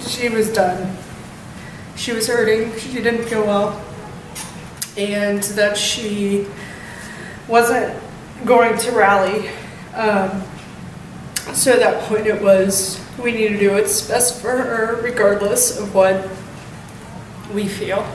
she was done. She was hurting, she didn't feel well, and that she wasn't going to rally. So at that point it was, we need to do what's best for her regardless of what we feel.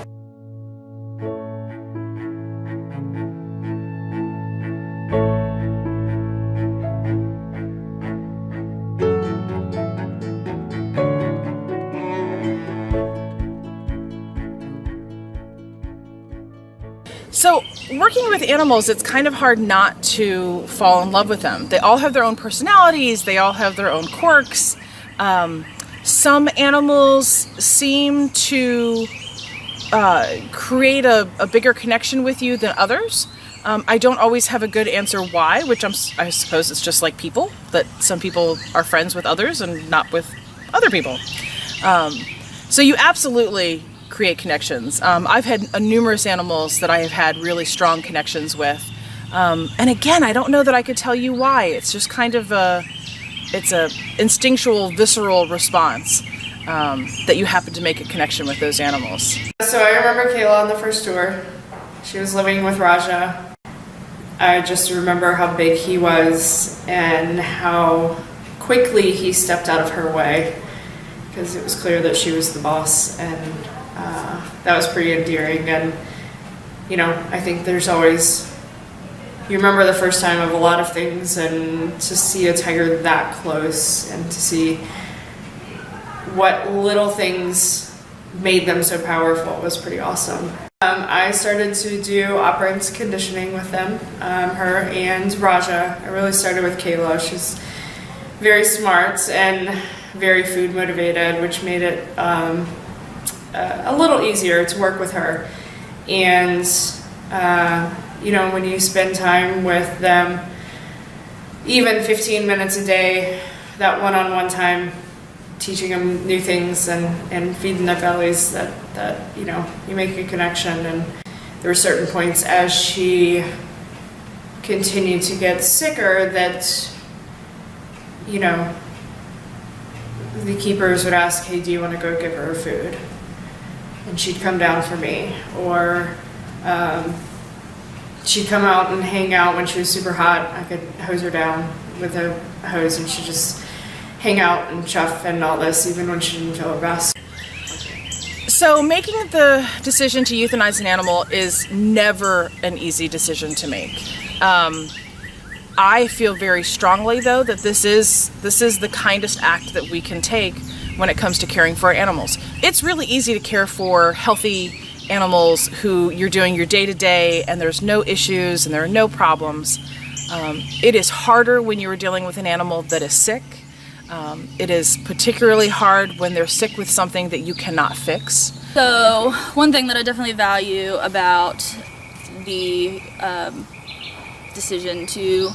So working with animals, it's kind of hard not to fall in love with them. They all have their own personalities, they all have their own quirks. Some animals seem to create a bigger connection with you than others. I don't always have a good answer why, which I suppose it's just like people, that some people are friends with others and not with other people. So you absolutely create connections. I've had numerous animals that I have had really strong connections with. And again, I don't know that I could tell you why. It's just kind of it's a instinctual, visceral response that you happen to make a connection with those animals. So I remember Kayla on the first tour. She was living with Raja. I just remember how big he was and how quickly he stepped out of her way, because it was clear that she was the boss, and that was pretty endearing. And you know, I think there's always, you remember the first time of a lot of things, and to see a tiger that close and to see what little things made them so powerful was pretty awesome. I started to do operant conditioning with them, her and Raja. I really started with Kayla. She's very smart and very food motivated, which made it a little easier to work with her. And you know, when you spend time with them, even 15 minutes a day, that one-on-one time, teaching them new things and feeding their bellies, that you know, you make a connection. And there were certain points as she continued to get sicker that, you know, the keepers would ask, hey, do you want to go give her food? And she'd come down for me. Or she'd come out and hang out when she was super hot. I could hose her down with a hose and she'd just hang out and chuff and all this, even when she didn't feel her best. So making the decision to euthanize an animal is never an easy decision to make. I feel very strongly, though, that this is the kindest act that we can take when it comes to caring for our animals. It's really easy to care for healthy animals who you're doing your day-to-day and there's no issues and there are no problems. It is harder when you're dealing with an animal that is sick. It is particularly hard when they're sick with something that you cannot fix. So one thing that I definitely value about the decision to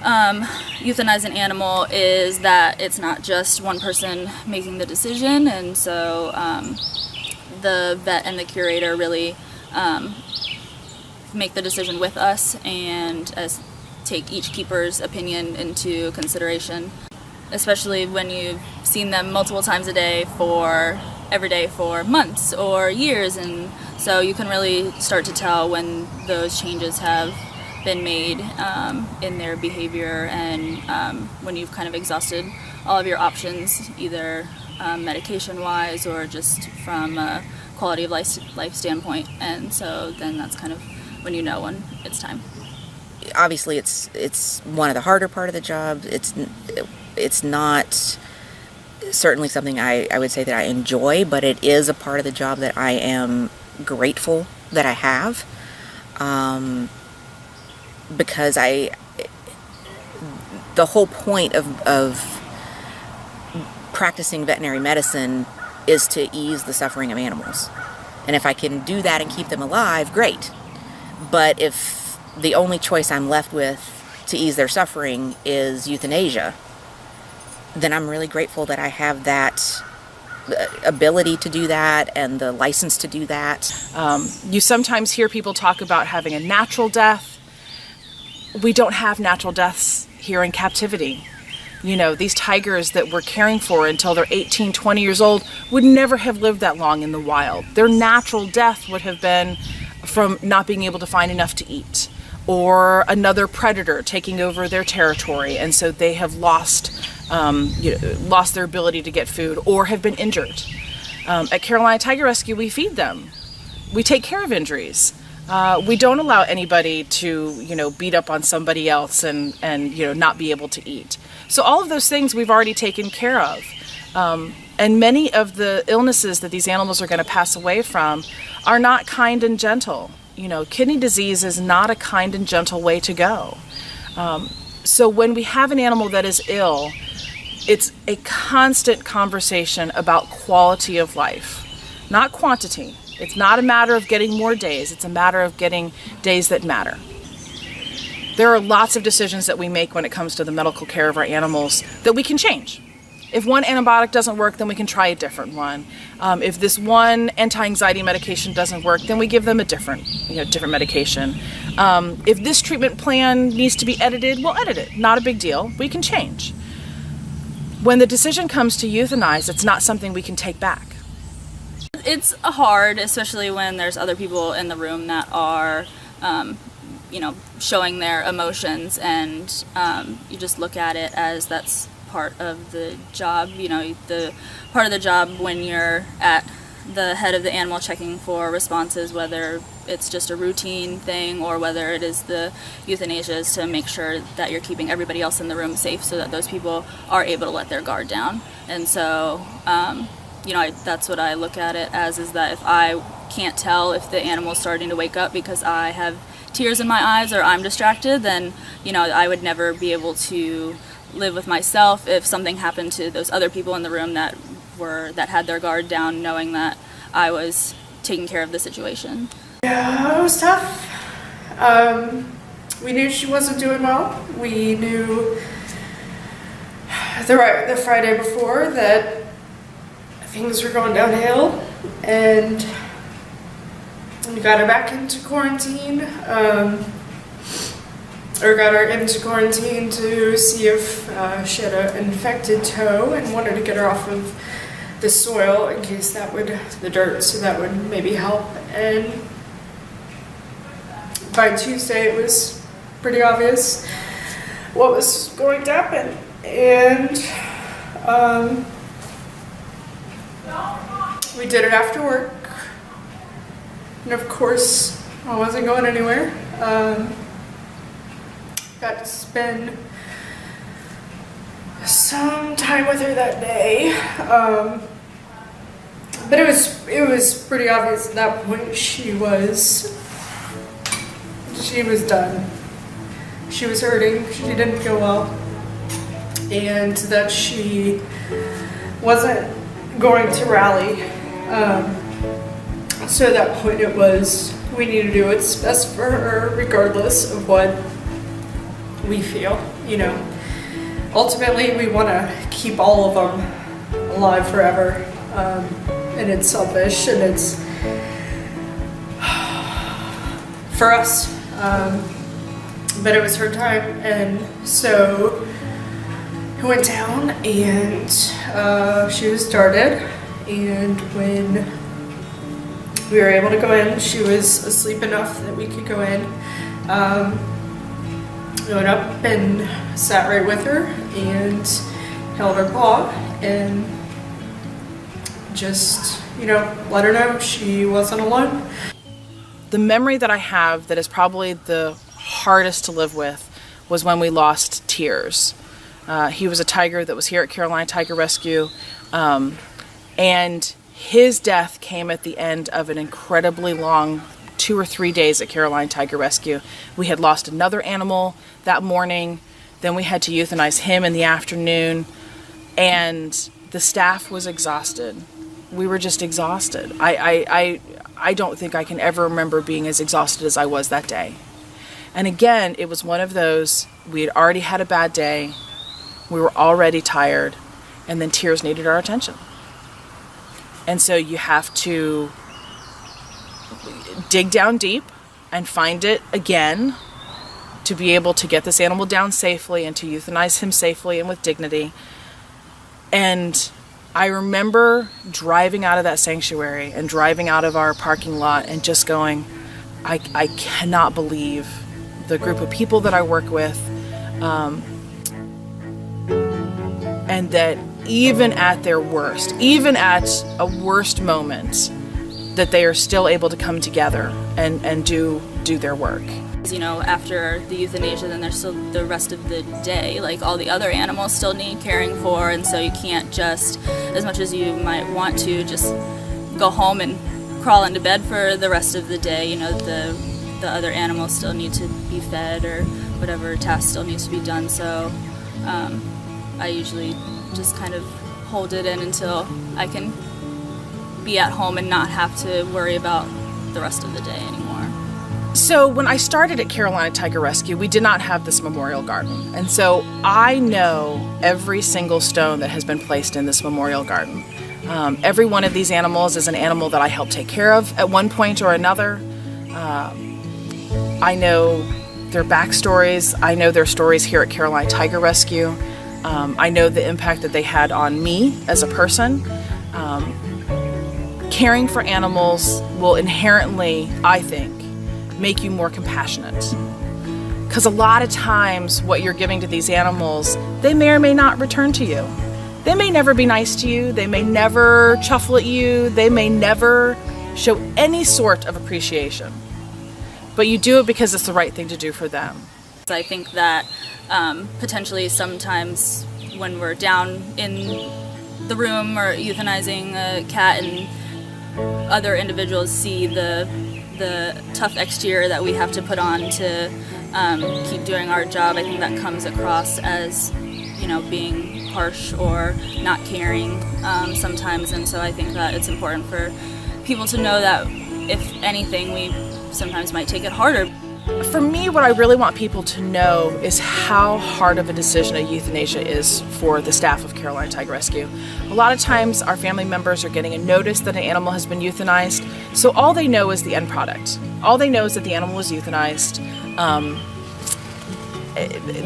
euthanize an animal is that it's not just one person making the decision, and so the vet and the curator really make the decision with us and take each keeper's opinion into consideration, especially when you've seen them multiple times a day every day for months or years, and so you can really start to tell when those changes have been made in their behavior, and when you've kind of exhausted all of your options, either medication-wise or just from a quality of life standpoint. And so then that's kind of when you know when it's time. Obviously, it's one of the harder part of the job. It's not certainly something I would say that I enjoy, but it is a part of the job that I am grateful that I have. Because the whole point of practicing veterinary medicine is to ease the suffering of animals. And if I can do that and keep them alive, great. But if the only choice I'm left with to ease their suffering is euthanasia, then I'm really grateful that I have that ability to do that and the license to do that. You sometimes hear people talk about having a natural death. We don't have natural deaths here in captivity. You know, these tigers that we're caring for until they're 18, 20 years old would never have lived that long in the wild. Their natural death would have been from not being able to find enough to eat, or another predator taking over their territory, and so they have lost their ability to get food or have been injured. At Carolina Tiger Rescue, we feed them. We take care of injuries. We don't allow anybody to, beat up on somebody else and not be able to eat. So all of those things we've already taken care of. And many of the illnesses that these animals are going to pass away from are not kind and gentle. Kidney disease is not a kind and gentle way to go. So when we have an animal that is ill, it's a constant conversation about quality of life, not quantity. It's not a matter of getting more days. It's a matter of getting days that matter. There are lots of decisions that we make when it comes to the medical care of our animals that we can change. If one antibiotic doesn't work, then we can try a different one. If this one anti-anxiety medication doesn't work, then we give them a different medication. If this treatment plan needs to be edited, we'll edit it. Not a big deal. We can change. When the decision comes to euthanize, it's not something we can take back. It's hard, especially when there's other people in the room that are, showing their emotions, and you just look at it as that's part of the job. The part of the job when you're at the head of the animal checking for responses, whether it's just a routine thing or whether it is the euthanasia, is to make sure that you're keeping everybody else in the room safe so that those people are able to let their guard down. And so, that's what I look at it as, is that if I can't tell if the animal's starting to wake up because I have tears in my eyes or I'm distracted, then, I would never be able to live with myself if something happened to those other people in the room that had their guard down, knowing that I was taking care of the situation. Yeah, it was tough. We knew she wasn't doing well. We knew the Friday before that things were going downhill, and we got her back into quarantine. Got her into quarantine to see if she had an infected toe, and wanted to get her off of the soil in case the dirt, so that would maybe help. And by Tuesday it was pretty obvious what was going to happen. And we did it after work, and of course I wasn't going anywhere. Got to spend some time with her that day, but it was pretty obvious at that point she was done. She was hurting. She didn't feel well, and that she wasn't going to rally. So at that point it was, we need to do what's best for her regardless of what we feel. Ultimately we want to keep all of them alive forever, and it's selfish, and it's for us, but it was her time, and so it went down, and she was started, and when we were able to go in, she was asleep enough that we could go in. I went up and sat right with her and held her paw and just, let her know she wasn't alone. The memory that I have that is probably the hardest to live with was when we lost Tears. He was a tiger that was here at Carolina Tiger Rescue, and his death came at the end of an incredibly long 2 or 3 days at Carolina Tiger Rescue. We had lost another animal that morning, then we had to euthanize him in the afternoon, and the staff was exhausted. We were just exhausted. I don't think I can ever remember being as exhausted as I was that day. And again, it was one of those, we had already had a bad day, we were already tired, and then Tears needed our attention. And so you have to dig down deep and find it again to be able to get this animal down safely and to euthanize him safely and with dignity. And I remember driving out of that sanctuary and driving out of our parking lot and just going, I cannot believe the group of people that I work with, and that even at their worst, even at a worst moment, that they are still able to come together and do their work. You know, after the euthanasia, then there's still the rest of the day. Like, all the other animals still need caring for, and so you can't just, as much as you might want to, just go home and crawl into bed for the rest of the day. You know, the other animals still need to be fed, or whatever task still needs to be done. So I usually just kind of hold it in until I can be at home and not have to worry about the rest of the day anymore. So when I started at Carolina Tiger Rescue, we did not have this memorial garden. And so I know every single stone that has been placed in this memorial garden. Every one of these animals is an animal that I helped take care of at one point or another. I know their backstories. I know their stories here at Carolina Tiger Rescue. I know the impact that they had on me as a person. Caring for animals will inherently, I think, make you more compassionate. Because a lot of times what you're giving to these animals, they may or may not return to you. They may never be nice to you. They may never chuffle at you. They may never show any sort of appreciation. But you do it because it's the right thing to do for them. I think that potentially sometimes when we're down in the room or euthanizing a cat and other individuals see the tough exterior that we have to put on to keep doing our job, I think that comes across as, you know, being harsh or not caring sometimes. And so I think that it's important for people to know that if anything, we sometimes might take it harder. For me, what I really want people to know is how hard of a decision a euthanasia is for the staff of Carolina Tiger Rescue. A lot of times our family members are getting a notice that an animal has been euthanized, so all they know is the end product. All they know is that the animal was euthanized.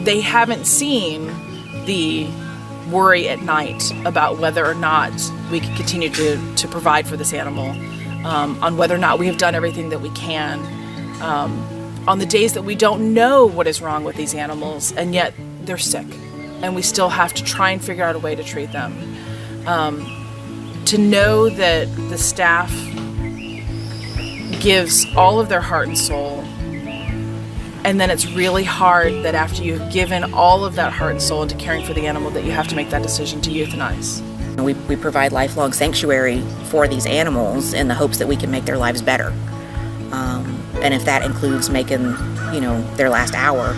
They haven't seen the worry at night about whether or not we can continue to provide for this animal, on whether or not we have done everything that we can. On the days that we don't know what is wrong with these animals, and yet they're sick, and we still have to try and figure out a way to treat them. To know that the staff gives all of their heart and soul, and then it's really hard that after you've given all of that heart and soul into caring for the animal, that you have to make that decision to euthanize. We provide lifelong sanctuary for these animals in the hopes that we can make their lives better. And if that includes making, you know, their last hour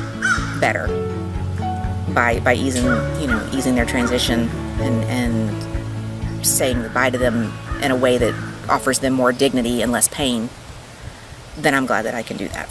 better by easing their transition and saying goodbye to them in a way that offers them more dignity and less pain, then I'm glad that I can do that.